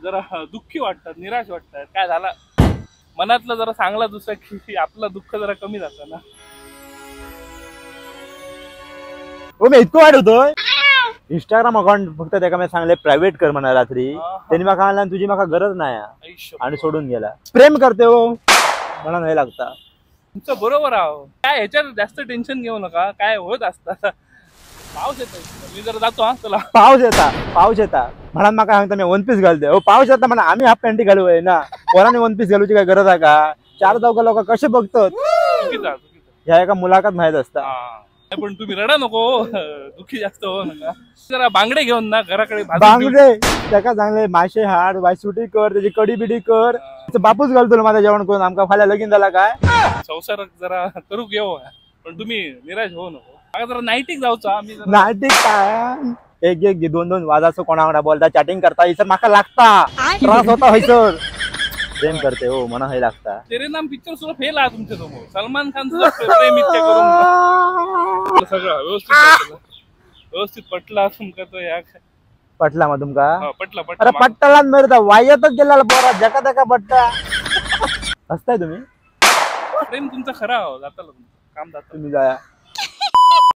जरा दुःखी वाटतात, निराश वाटतात. काय झालं मनातलं जरा सांगला दुसऱ्या की आपलं दुःख जरा कमी जातं ना. हो मी इतकं वाढवतोय इंस्टाग्राम अकाउंट फक्त त्याका मी सांगले प्रायव्हेट कर म्हणा रात्री. त्यांनी मला म्हणला तुझी मला गरज नाही आणि सोडून गेला. प्रेम करते हो म्हणा नाही लागता. तुमचं बरोबर आहो. काय ह्याच्यात जास्त टेन्शन घेऊ नका, काय होत असतं. पाऊस येतो, मी जर जातो. हा चला. पाऊस येता म्हणा मका सांगता मी वन पीस घालते. हो पाऊस येता म्हणा आम्ही हाफ पॅन्टी घालू आहे ना. पोराने वन पीस घालूची काय गरज आहे का? 4 चौघ लोक कसे बघतात ह्या एका मुलाखत माहित असता. पण तुम्ही रडा नको, दुःखी जास्त हो नका. जरा बांगडे घेऊन ना घराकडे. बांगडे त्याका चांगले मासे हाड सुटी कर, त्याची कडी बिडी कर. बापूच घालतो माझं जेवण करून. आमका फाल्या लगीन झाला काय संसार जरा करू घेऊ. पण तुम्ही निराश होऊ नको. जरा नाईटिक जाऊचा. नाईटिक काय एक 2 वाजाचं कोणाकडे बोलता चॅटिंग करता सर माका लागता त्रास होता होय सर. प्रेम करते हो म्हणा हे लागता. तेरे नाम पिक्चर सुद्धा फेल आहे तुमच्या समोर. सलमान खान प्रेम इतके करून सगळं व्यवस्थित पटला तुमका तो या पटला मग तुमका? पटला अरे पट्टाला मरता वायातच गेला पोरा जका तका पट्टा. हसताय तुम्ही. प्रेम तुमचा खरा हो जाताला तुमचं काम जातं. तुम्ही जाया.